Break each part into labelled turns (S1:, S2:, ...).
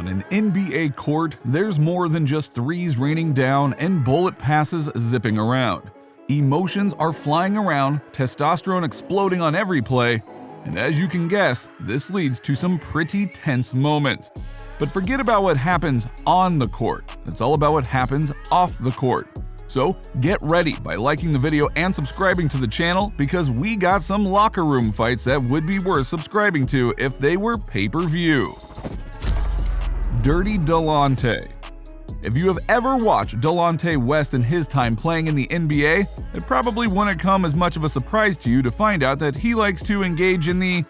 S1: On an NBA court, there's more than just threes raining down and bullet passes zipping around. Emotions are flying around, testosterone exploding on every play, and as you can guess, this leads to some pretty tense moments. But forget about what happens on the court. It's all about what happens off the court. So get ready by liking the video and subscribing to the channel, because we got some locker room fights that would be worth subscribing to if they were pay-per-view. Dirty Dante. If you have ever watched Dante West in his time playing in the NBA, it probably wouldn't come as much of a surprise to you to find out that he likes to engage in the,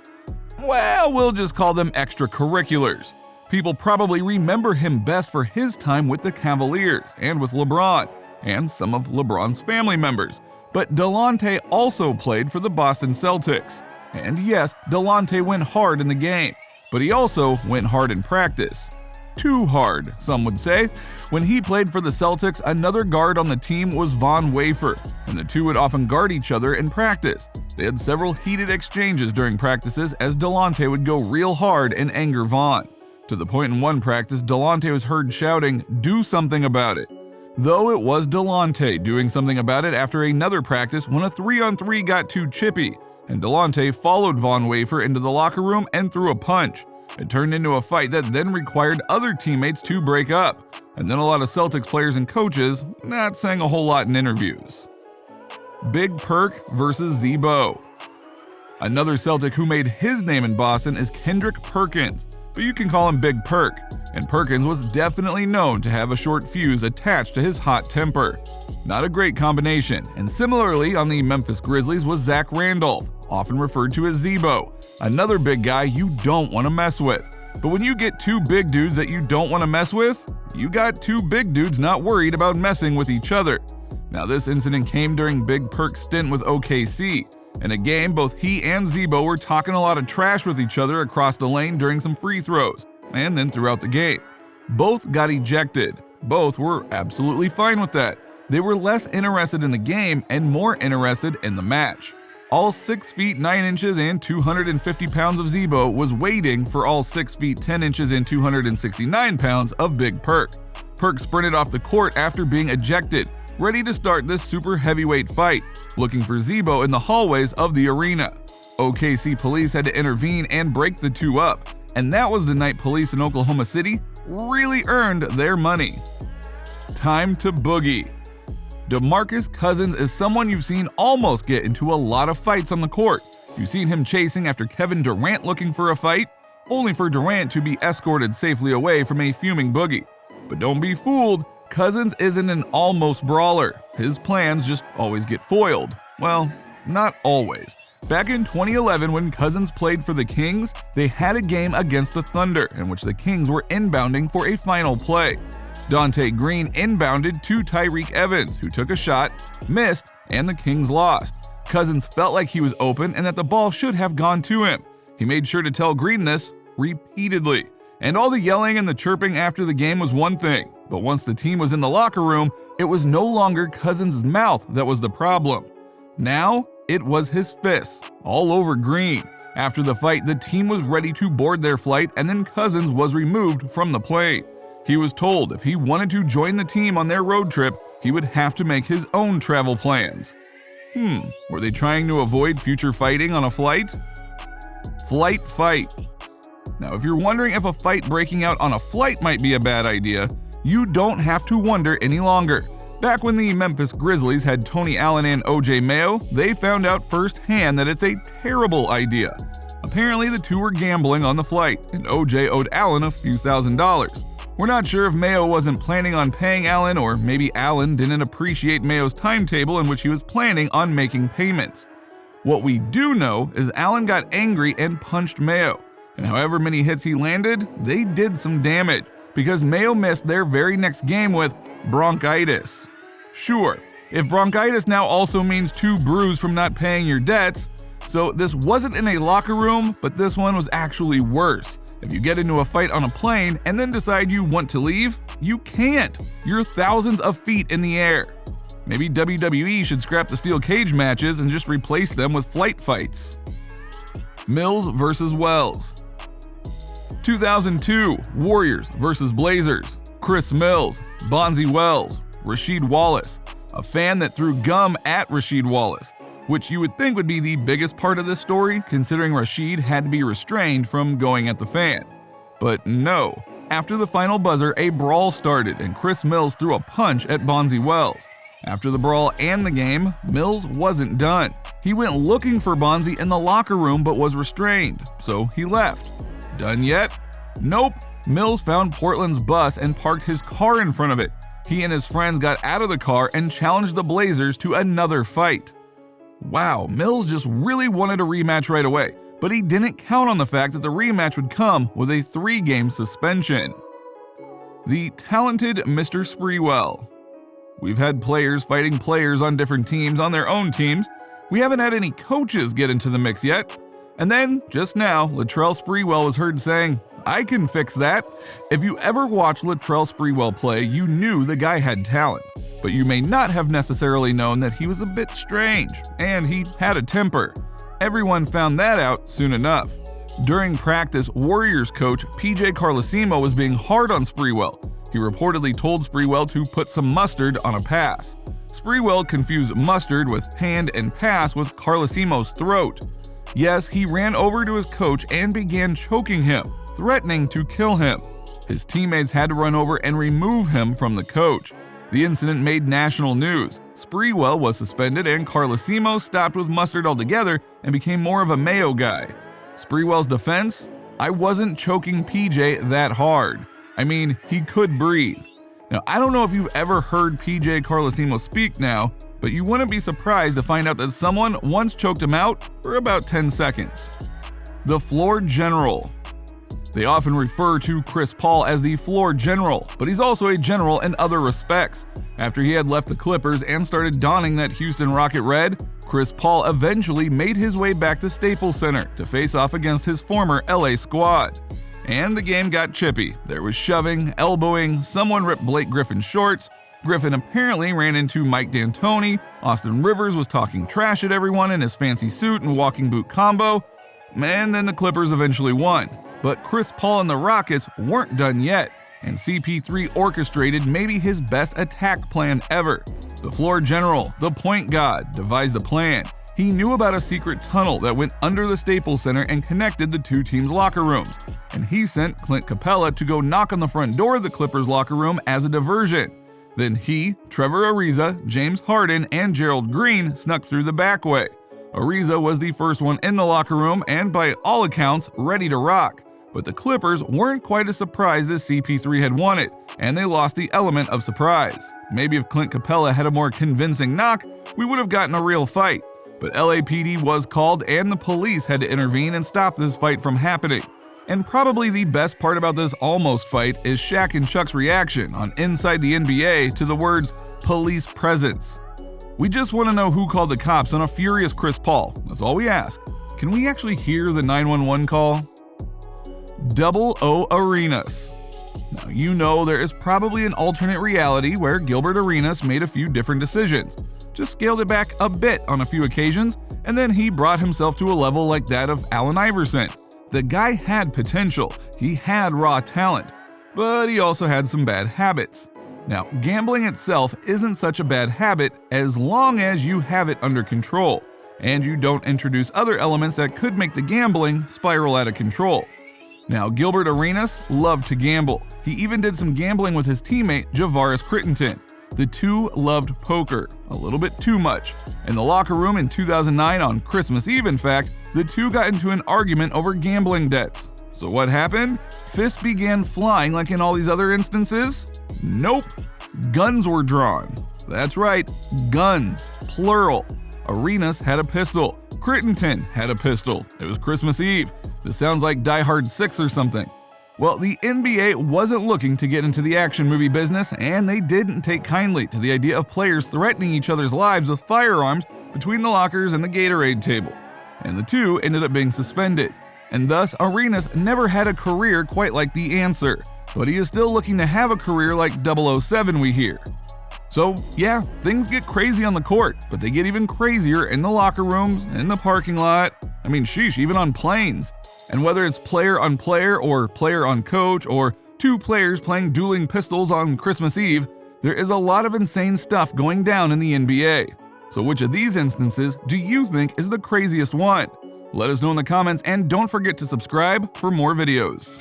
S1: well, we'll just call them extracurriculars. People probably remember him best for his time with the Cavaliers and with LeBron, and some of LeBron's family members. But Dante also played for the Boston Celtics. And yes, Dante went hard in the game, but he also went hard in practice. Too hard, some would say. When he played for the Celtics, another guard on the team was Von Wafer, and the two would often guard each other in practice. They had several heated exchanges during practices as Dante would go real hard and anger Von. To the point in one practice, Dante was heard shouting, "Do something about it." Though it was Dante doing something about it after another practice when a 3-on-3 got too chippy, and Dante followed Von Wafer into the locker room and threw a punch. It turned into a fight that then required other teammates to break up, and then a lot of Celtics players and coaches not saying a whole lot in interviews. Big Perk versus Zebo. Another Celtic who made his name in Boston is Kendrick Perkins, but you can call him Big Perk, and Perkins was definitely known to have a short fuse attached to his hot temper. Not a great combination, and similarly on the Memphis Grizzlies was Zach Randolph, often referred to as Zebo, another big guy you don't want to mess with. But when you get two big dudes that you don't want to mess with, you got two big dudes not worried about messing with each other. Now this incident came during Big Perk's stint with OKC. In a game, both he and Zebo were talking a lot of trash with each other across the lane during some free throws, and then throughout the game. Both got ejected. Both were absolutely fine with that. They were less interested in the game and more interested in the match. All 6 feet 9 inches and 250 pounds of Zebo was waiting for all 6 feet 10 inches and 269 pounds of Big Perk. Perk sprinted off the court after being ejected, ready to start this super heavyweight fight, looking for Zebo in the hallways of the arena. OKC police had to intervene and break the two up, and that was the night police in Oklahoma City really earned their money. Time to Boogie. DeMarcus Cousins is someone you've seen almost get into a lot of fights on the court. You've seen him chasing after Kevin Durant looking for a fight, only for Durant to be escorted safely away from a fuming Boogie. But don't be fooled, Cousins isn't an almost brawler. His plans just always get foiled. Well, not always. Back in 2011, when Cousins played for the Kings, they had a game against the Thunder in which the Kings were inbounding for a final play. Dante Green inbounded to Tyreke Evans, who took a shot, missed, and the Kings lost. Cousins felt like he was open and that the ball should have gone to him. He made sure to tell Green this repeatedly. And all the yelling and the chirping after the game was one thing, but once the team was in the locker room, it was no longer Cousins' mouth that was the problem. Now, it was his fists, all over Green. After the fight, the team was ready to board their flight, and then Cousins was removed from the plane. He was told if he wanted to join the team on their road trip, he would have to make his own travel plans. Were they trying to avoid future fighting on a flight? Flight fight. Now, if you're wondering if a fight breaking out on a flight might be a bad idea, you don't have to wonder any longer. Back when the Memphis Grizzlies had Tony Allen and OJ Mayo, they found out firsthand that it's a terrible idea. Apparently, the two were gambling on the flight, and OJ owed Allen a few $1,000s. We're not sure if Mayo wasn't planning on paying Allen, or maybe Allen didn't appreciate Mayo's timetable in which he was planning on making payments. What we do know is Allen got angry and punched Mayo, and however many hits he landed, they did some damage, because Mayo missed their very next game with bronchitis. Sure, if bronchitis now also means 2 bruised from not paying your debts, so this wasn't in a locker room, but this one was actually worse. If you get into a fight on a plane and then decide you want to leave, you can't. You're thousands of feet in the air. Maybe WWE should scrap the steel cage matches and just replace them with flight fights. Mills versus Wells. 2002 Warriors vs Blazers. Chris Mills, Bonzi Wells, Rasheed Wallace, a fan that threw gum at Rasheed Wallace, which you would think would be the biggest part of this story, considering Rasheed had to be restrained from going at the fan. But no, after the final buzzer, a brawl started and Chris Mills threw a punch at Bonzi Wells. After the brawl and the game, Mills wasn't done. He went looking for Bonzi in the locker room but was restrained, so he left. Done yet? Nope. Mills found Portland's bus and parked his car in front of it. He and his friends got out of the car and challenged the Blazers to another fight. Wow, Mills just really wanted a rematch right away, but he didn't count on the fact that the rematch would come with a 3-game suspension. The Talented Mr Spreewell. We've had players fighting players on different teams on their own teams. We haven't had any coaches get into the mix yet. And then, just now, Latrell Sprewell was heard saying, "I can fix that." If you ever watched Latrell Sprewell play, you knew the guy had talent. But you may not have necessarily known that he was a bit strange, and he had a temper. Everyone found that out soon enough. During practice, Warriors coach PJ Carlesimo was being hard on Sprewell. He reportedly told Sprewell to put some mustard on a pass. Sprewell confused mustard with hand and pass with Carlesimo's throat. Yes, he ran over to his coach and began choking him, threatening to kill him. His teammates had to run over and remove him from the coach. The incident made national news. Sprewell was suspended and Carlesimo stopped with mustard altogether and became more of a mayo guy. Sprewell's defense? "I wasn't choking PJ that hard. I mean, he could breathe." Now, I don't know if you've ever heard PJ Carlesimo speak now, but you wouldn't be surprised to find out that someone once choked him out for about 10 seconds. The floor general. They often refer to Chris Paul as the floor general, but he's also a general in other respects. After he had left the Clippers and started donning that Houston Rocket red, Chris Paul eventually made his way back to Staples Center to face off against his former LA squad. And the game got chippy. There was shoving, elbowing, someone ripped Blake Griffin's shorts, Griffin apparently ran into Mike D'Antoni, Austin Rivers was talking trash at everyone in his fancy suit and walking boot combo, and then the Clippers eventually won. But Chris Paul and the Rockets weren't done yet, and CP3 orchestrated maybe his best attack plan ever. The floor general, the point god, devised a plan. He knew about a secret tunnel that went under the Staples Center and connected the two teams' locker rooms, and he sent Clint Capella to go knock on the front door of the Clippers' locker room as a diversion. Then he, Trevor Ariza, James Harden, and Gerald Green snuck through the back way. Ariza was the first one in the locker room and, by all accounts, ready to rock. But the Clippers weren't quite as surprised as CP3 had wanted, and they lost the element of surprise. Maybe if Clint Capella had a more convincing knock, we would have gotten a real fight. But LAPD was called and the police had to intervene and stop this fight from happening. And probably the best part about this almost fight is Shaq and Chuck's reaction on Inside the NBA to the words "police presence." We just want to know who called the cops on a furious Chris Paul. That's all we ask. Can we actually hear the 911 call? Double O Arenas. Now, you know there is probably an alternate reality where Gilbert Arenas made a few different decisions, just scaled it back a bit on a few occasions, and then he brought himself to a level like that of Allen Iverson. The guy had potential, he had raw talent, but he also had some bad habits. Now, gambling itself isn't such a bad habit as long as you have it under control, and you don't introduce other elements that could make the gambling spiral out of control. Now, Gilbert Arenas loved to gamble. He even did some gambling with his teammate Javaris Crittenton. The two loved poker, a little bit too much. In the locker room in 2009 on Christmas Eve, in fact, the two got into an argument over gambling debts. So what happened? Fists began flying like in all these other instances? Nope. Guns were drawn. That's right, guns, plural. Arenas had a pistol. Crittenton had a pistol. It was Christmas Eve. This sounds like Die Hard 6 or something. Well, the NBA wasn't looking to get into the action movie business, and they didn't take kindly to the idea of players threatening each other's lives with firearms between the lockers and the Gatorade table. And the two ended up being suspended. And thus, Arenas never had a career quite like The Answer, but he is still looking to have a career like 007 we hear. So yeah, things get crazy on the court, but they get even crazier in the locker rooms, in the parking lot, I mean sheesh, even on planes. And whether it's player on player or player on coach or two players playing dueling pistols on Christmas Eve, there is a lot of insane stuff going down in the NBA. So which of these instances do you think is the craziest one? Let us know in the comments and don't forget to subscribe for more videos.